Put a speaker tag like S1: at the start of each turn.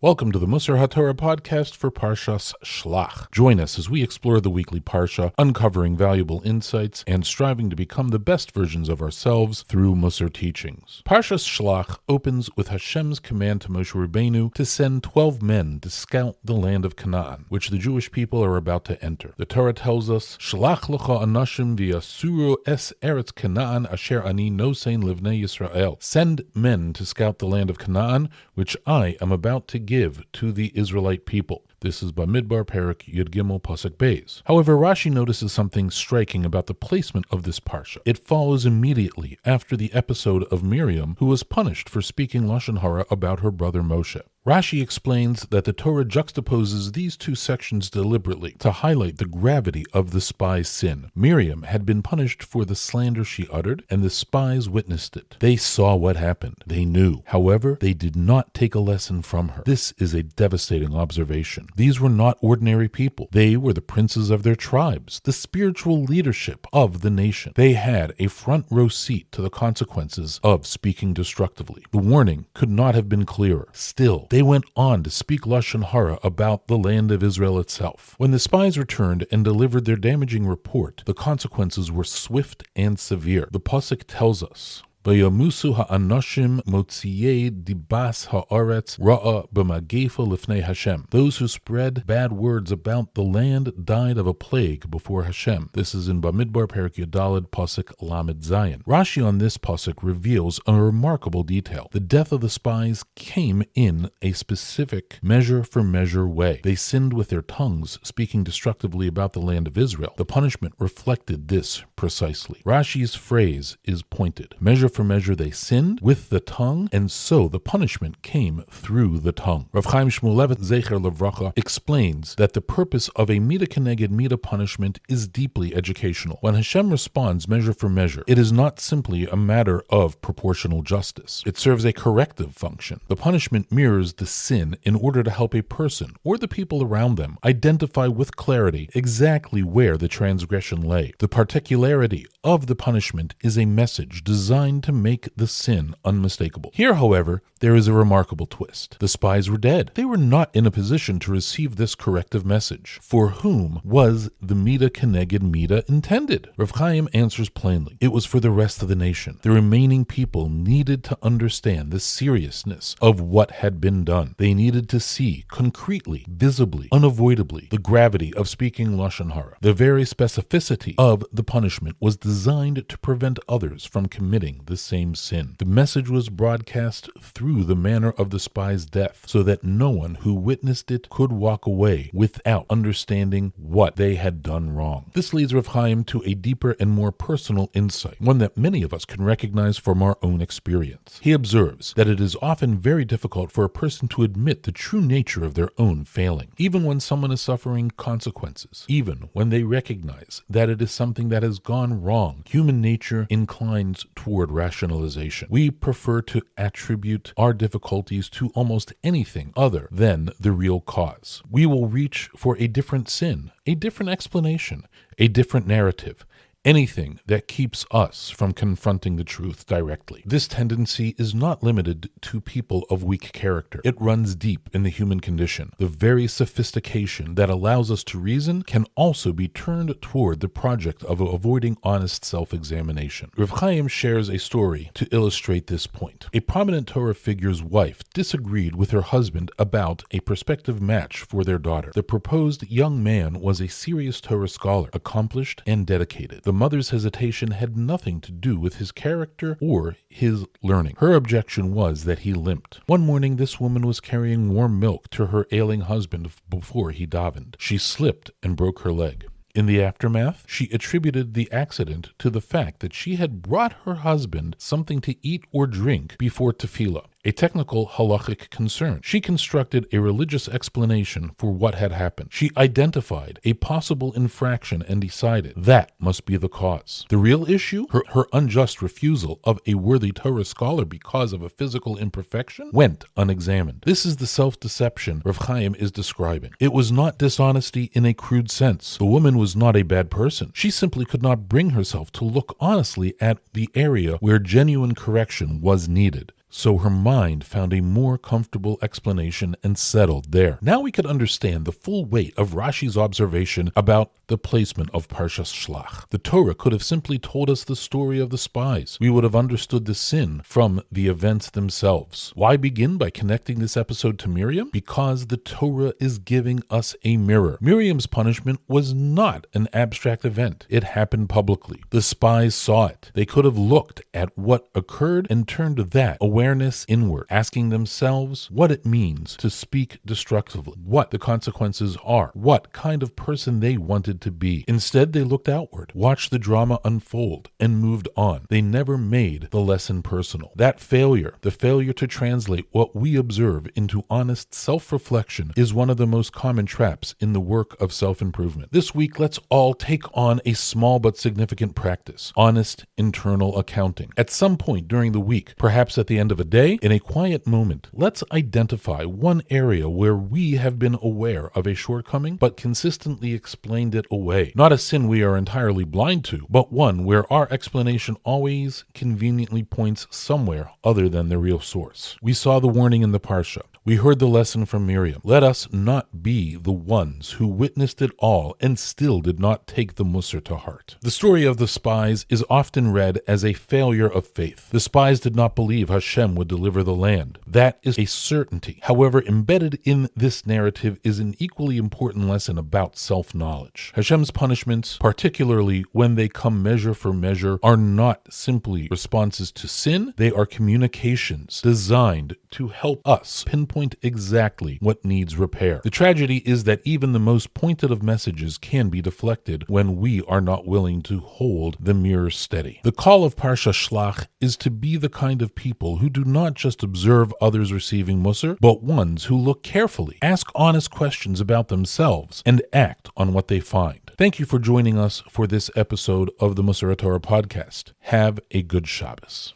S1: Welcome to the Musar HaTorah podcast for Parshas Shelach. Join us as we explore the weekly Parsha, uncovering valuable insights and striving to become the best versions of ourselves through Musar teachings. Parshas Shelach opens with Hashem's command to Moshe Rabbeinu to send 12 men to scout the land of Canaan, which the Jewish people are about to enter. The Torah tells us, Shelach lecha anashim v'yasuru es eretz Canaan asher ani nosein livnei Yisrael. Send men to scout the land of Canaan, which I am about to give to the Israelite people. This is Bamidbar Perak Yud Gimel Pasuk Beis. However, Rashi notices something striking about the placement of this parsha. It follows immediately after the episode of Miriam, who was punished for speaking Lashon Hara about her brother Moshe. Rashi explains that the Torah juxtaposes these two sections deliberately to highlight the gravity of the spy's sin. Miriam had been punished for the slander she uttered, and the spies witnessed it. They saw what happened. They knew. However, they did not take a lesson from her. This is a devastating observation. These were not ordinary people. They were the princes of their tribes, the spiritual leadership of the nation. They had a front row seat to the consequences of speaking destructively. The warning could not have been clearer. Still, they went on to speak Lashon Hara about the land of Israel itself. When the spies returned and delivered their damaging report, the consequences were swift and severe. The Pasuk tells us, Vayamusu ha'anoshim motziyei dibas ha'aretz ra'a b'magefa lifnei Hashem. Those who spread bad words about the land died of a plague before Hashem. This is in Bamidbar Perak Yudalad Pasuk Lamed Zayin. Rashi on this Pasuk reveals a remarkable detail. The death of the spies came in a specific measure-for-measure way. They sinned with their tongues, speaking destructively about the land of Israel. The punishment reflected this precisely. Rashi's phrase is pointed. Measure for measure they sinned with the tongue, and so the punishment came through the tongue. Rav Chaim Shmuelevitz Zecher Levracha explains that the purpose of a knegged midda punishment is deeply educational. When Hashem responds measure for measure, it is not simply a matter of proportional justice. It serves a corrective function. The punishment mirrors the sin in order to help a person or the people around them identify with clarity exactly where the transgression lay. The particularity of the punishment is a message designed to make the sin unmistakable. Here, however, there is a remarkable twist. The spies were dead. They were not in a position to receive this corrective message. For whom was the knegged midda intended? Rav Chaim answers plainly. It was for the rest of the nation. The remaining people needed to understand the seriousness of what had been done. They needed to see concretely, visibly, unavoidably, the gravity of speaking Lashon Hara. The very specificity of the punishment was designed to prevent others from committing the same sin. The message was broadcast through the manner of the spy's death, so that no one who witnessed it could walk away without understanding what they had done wrong. This leads Rav Chaim to a deeper and more personal insight, one that many of us can recognize from our own experience. He observes that it is often very difficult for a person to admit the true nature of their own failing, even when someone is suffering consequences, even when they recognize that it is something that has gone wrong. Human nature inclines toward rationalization. We prefer to attribute our difficulties to almost anything other than the real cause. We will reach for a different sin, a different explanation, a different narrative, anything that keeps us from confronting the truth directly. This tendency is not limited to people of weak character. It runs deep in the human condition. The very sophistication that allows us to reason can also be turned toward the project of avoiding honest self-examination. Rav Chaim shares a story to illustrate this point. A prominent Torah figure's wife disagreed with her husband about a prospective match for their daughter. The proposed young man was a serious Torah scholar, accomplished and dedicated. The mother's hesitation had nothing to do with his character or his learning. Her objection was that he limped. One morning, this woman was carrying warm milk to her ailing husband before he davened. She slipped and broke her leg. In the aftermath, she attributed the accident to the fact that she had brought her husband something to eat or drink before tefillah, a technical halachic concern. She constructed a religious explanation for what had happened. She identified a possible infraction and decided that must be the cause. The real issue, her unjust refusal of a worthy Torah scholar because of a physical imperfection, went unexamined. This is the self-deception Rav Chaim is describing. It was not dishonesty in a crude sense. The woman was not a bad person. She simply could not bring herself to look honestly at the area where genuine correction was needed. so her mind found a more comfortable explanation and settled there. Now we could understand the full weight of Rashi's observation about the placement of Parshas Shelach. The Torah could have simply told us the story of the spies. We would have understood the sin from the events themselves. Why begin by connecting this episode to Miriam? Because the Torah is giving us a mirror. Miriam's punishment was not an abstract event. It happened publicly. The spies saw it. They could have looked at what occurred and turned that awareness inward, asking themselves what it means to speak destructively, what the consequences are, what kind of person they wanted to be. Instead, they looked outward, watched the drama unfold, and moved on. They never made the lesson personal. That failure, the failure to translate what we observe into honest self-reflection, is one of the most common traps in the work of self-improvement. This week, let's all take on a small but significant practice: honest internal accounting. At some point during the week, perhaps at the end of a day, in a quiet moment, let's identify one area where we have been aware of a shortcoming but consistently explained it away. Not a sin we are entirely blind to, but one where our explanation always conveniently points somewhere other than the real source. We saw the warning in the Parsha. We heard the lesson from Miriam. Let us not be the ones who witnessed it all and still did not take the Musar to heart. The story of the spies is often read as a failure of faith. The spies did not believe Hashem would deliver the land. That is a certainty. However, embedded in this narrative is an equally important lesson about self-knowledge. Hashem's punishments, particularly when they come measure for measure, are not simply responses to sin. They are communications designed to help us pinpoint exactly what needs repair. The tragedy is that even the most pointed of messages can be deflected when we are not willing to hold the mirror steady. The call of Parshas Shelach is to be the kind of people who do not just observe others receiving Musar, but ones who look carefully, ask honest questions about themselves, and act on what they find. Thank you for joining us for this episode of the Musar Torah podcast. Have a good Shabbos.